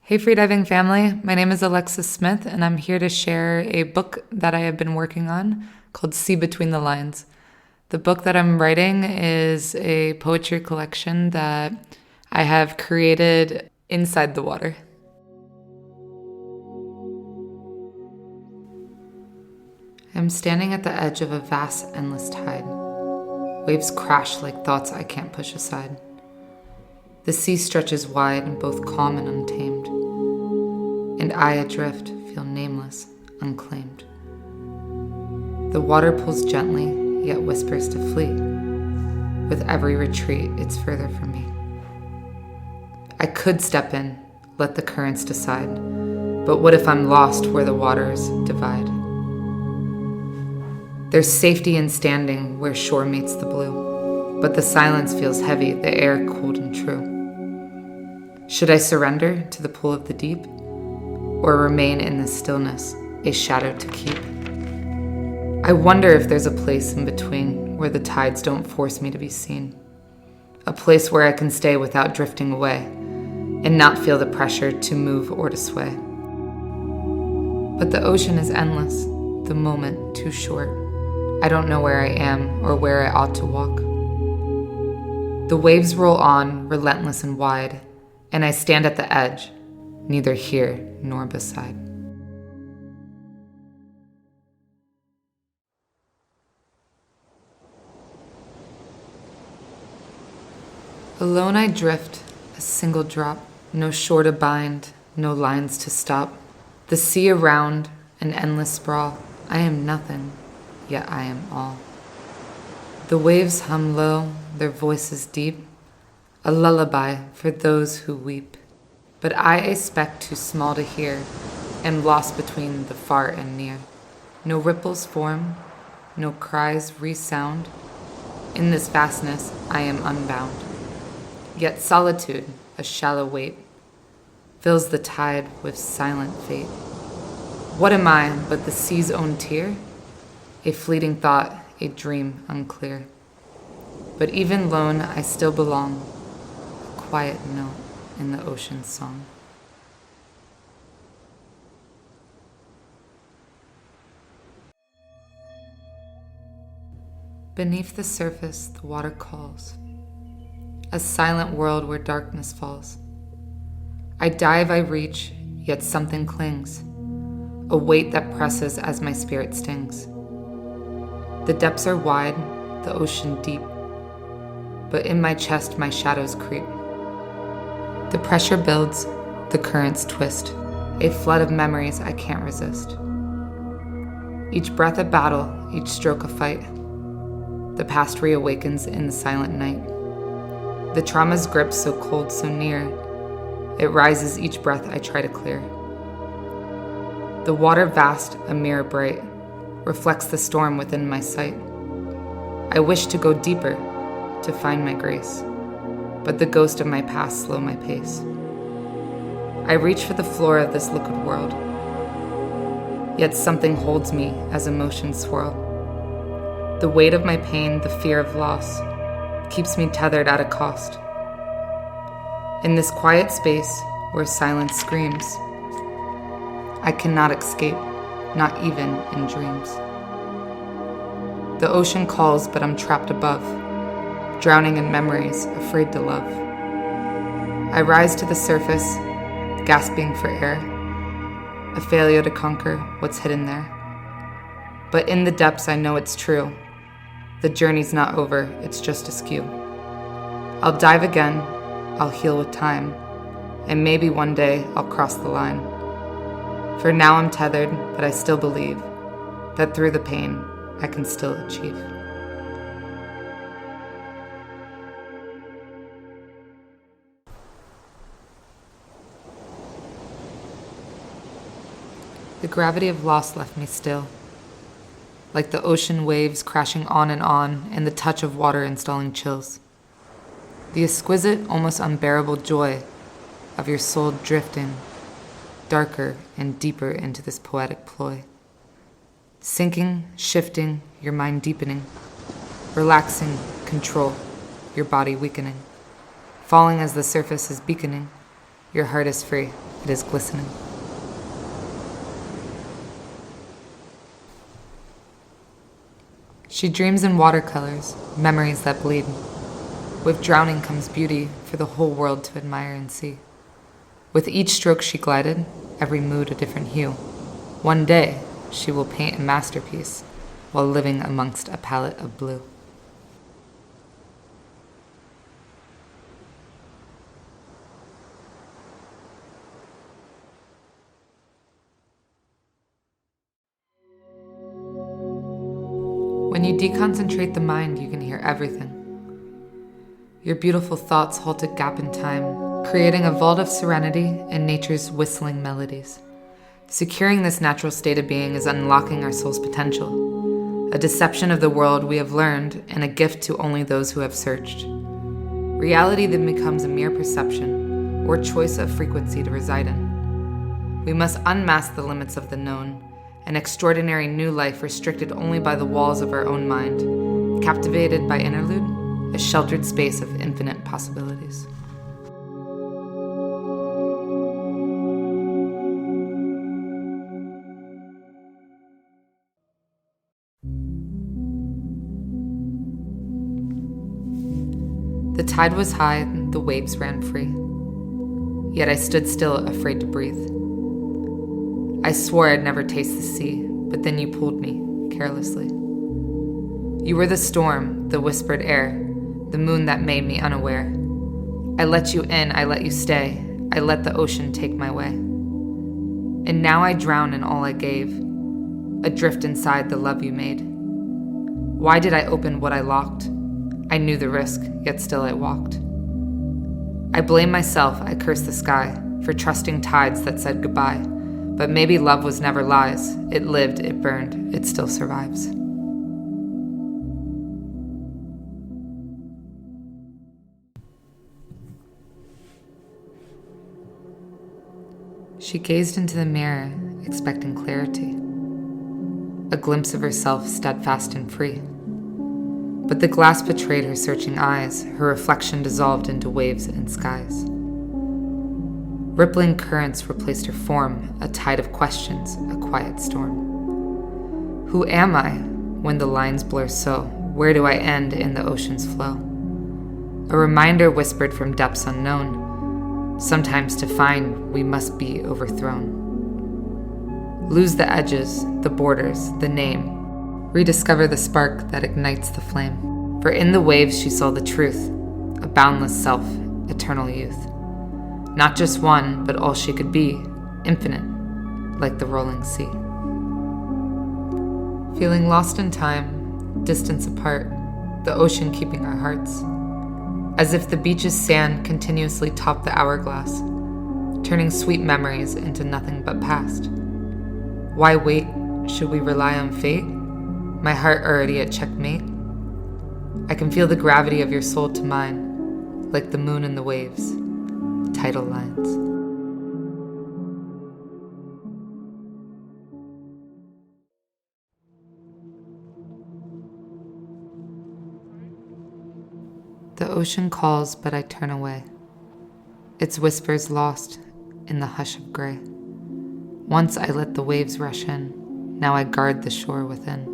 Hey freediving family, my name is Alexis Smith and I'm here to share a book that I have been working on called See Between the Lines. The book that I'm writing is a poetry collection that I have created inside the water. I'm standing at the edge of a vast, endless tide. Waves crash like thoughts I can't push aside. The sea stretches wide, both calm and untamed. And I adrift, feel nameless, unclaimed. The water pulls gently, yet whispers to flee. With every retreat, it's further from me. I could step in, let the currents decide. But what if I'm lost where the waters divide? There's safety in standing where shore meets the blue. But the silence feels heavy, the air cold and true. Should I surrender to the pull of the deep? Or remain in the stillness, a shadow to keep? I wonder if there's a place in between where the tides don't force me to be seen. A place where I can stay without drifting away and not feel the pressure to move or to sway. But the ocean is endless, the moment too short. I don't know where I am or where I ought to walk. The waves roll on, relentless and wide, and I stand at the edge, neither here nor beside. Alone I drift, a single drop, no shore to bind, no lines to stop. The sea around, an endless sprawl. I am nothing, yet I am all. The waves hum low, their voices deep, a lullaby for those who weep. But I, a speck too small to hear, am lost between the far and near. No ripples form, no cries resound. In this vastness I am unbound. Yet solitude, a shallow weight, fills the tide with silent fate. What am I but the sea's own tear? A fleeting thought, a dream unclear. But even lone I still belong, a quiet note in the ocean's song. Beneath the surface, the water calls, a silent world where darkness falls. I dive, I reach, yet something clings, a weight that presses as my spirit stings. The depths are wide, the ocean deep, but in my chest my shadows creep. The pressure builds, the currents twist, a flood of memories I can't resist. Each breath a battle, each stroke a fight. The past reawakens in the silent night. The trauma's grip so cold, so near, it rises each breath I try to clear. The water vast, a mirror bright, reflects the storm within my sight. I wish to go deeper, to find my grace. But the ghost of my past slow my pace. I reach for the floor of this liquid world, yet something holds me as emotions swirl. The weight of my pain, the fear of loss, keeps me tethered at a cost. In this quiet space where silence screams, I cannot escape, not even in dreams. The ocean calls, but I'm trapped above, drowning in memories, afraid to love. I rise to the surface, gasping for air, a failure to conquer what's hidden there. But in the depths I know it's true. The journey's not over, it's just askew. I'll dive again, I'll heal with time, and maybe one day I'll cross the line. For now I'm tethered, but I still believe that through the pain I can still achieve. The gravity of loss left me still, like the ocean waves crashing on and the touch of water installing chills. The exquisite, almost unbearable joy of your soul drifting darker and deeper into this poetic ploy. Sinking, shifting, your mind deepening, relaxing, control, your body weakening, falling as the surface is beaconing, your heart is free. it is glistening. She dreams in watercolors, memories that bleed. With drowning comes beauty for the whole world to admire and see. With each stroke she glided, every mood a different hue. One day, she will paint a masterpiece while living amongst a palette of blue. When you deconcentrate the mind, you can hear everything. Your beautiful thoughts halt a gap in time, creating a vault of serenity in nature's whistling melodies. Securing this natural state of being is unlocking our soul's potential, a deception of the world we have learned and a gift to only those who have searched. Reality then becomes a mere perception or choice of frequency to reside in. We must unmask the limits of the known, an extraordinary new life restricted only by the walls of our own mind, captivated by interlude, a sheltered space of infinite possibilities. The tide was high, the waves ran free. Yet I stood still, afraid to breathe. I swore I'd never taste the sea, but then you pulled me, carelessly. You were the storm, the whispered air, the moon that made me unaware. I let you in, I let you stay, I let the ocean take my way. And now I drown in all I gave, adrift inside the love you made. Why did I open what I locked? I knew the risk, yet still I walked. I blame myself, I curse the sky, for trusting tides that said goodbye. But maybe love was never lies. It lived, it burned, it still survives. She gazed into the mirror, expecting clarity. A glimpse of herself steadfast and free. But the glass betrayed her searching eyes, her reflection dissolved into waves and skies. Rippling currents replaced her form, a tide of questions, a quiet storm. Who am I when the lines blur so? Where do I end in the ocean's flow? A reminder whispered from depths unknown. Sometimes to find, we must be overthrown. Lose the edges, the borders, the name. Rediscover the spark that ignites the flame. For in the waves she saw the truth, a boundless self, eternal youth. Not just one, but all she could be, infinite, like the rolling sea. Feeling lost in time, distance apart, the ocean keeping our hearts. As if the beach's sand continuously topped the hourglass, turning sweet memories into nothing but past. Why wait? Should we rely on fate? My heart already at checkmate? I can feel the gravity of your soul to mine, like the moon in the waves. Tidal lines. The ocean calls, but I turn away. Its whispers lost in the hush of gray. Once I let the waves rush in, now I guard the shore within.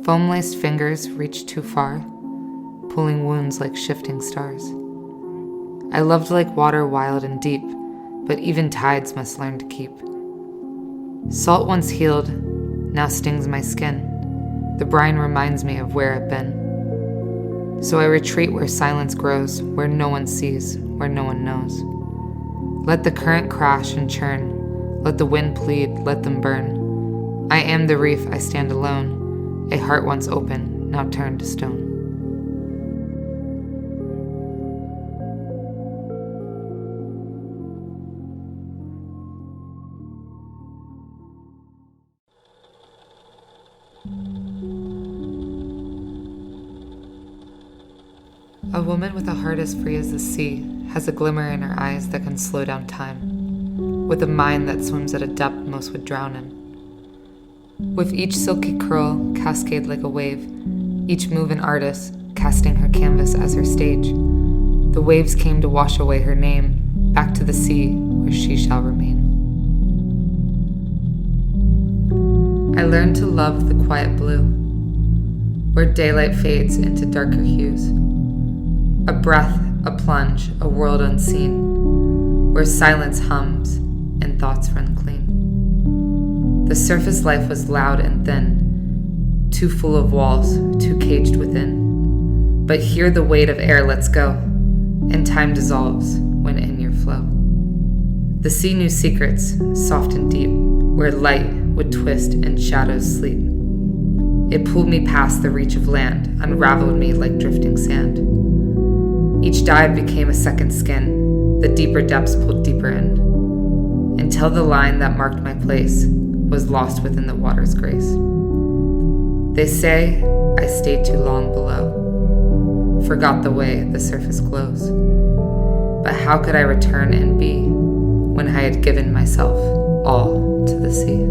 Foam-laced fingers reach too far, pulling wounds like shifting stars. I loved like water wild and deep, but even tides must learn to keep. Salt once healed, now stings my skin. The brine reminds me of where I've been. So I retreat where silence grows, where no one sees, where no one knows. Let the current crash and churn, let the wind plead, let them burn. I am the reef, I stand alone, a heart once open, now turned to stone. A woman with a heart as free as the sea has a glimmer in her eyes that can slow down time, with a mind that swims at a depth most would drown in. With each silky curl cascade like a wave, each move an artist, casting her canvas as her stage. The waves came to wash away her name, back to the sea where she shall remain. I learned to love the quiet blue, where daylight fades into darker hues. A breath, a plunge, a world unseen, where silence hums and thoughts run clean. The surface life was loud and thin, too full of walls, too caged within. But here the weight of air lets go, and time dissolves when in your flow. The sea knew secrets, soft and deep, where light would twist and shadows sleep. It pulled me past the reach of land, unraveled me like drifting sand. Each dive became a second skin, the deeper depths pulled deeper in, until the line that marked my place was lost within the water's grace. They say I stayed too long below, forgot the way the surface glows. But how could I return and be when I had given myself all to the sea?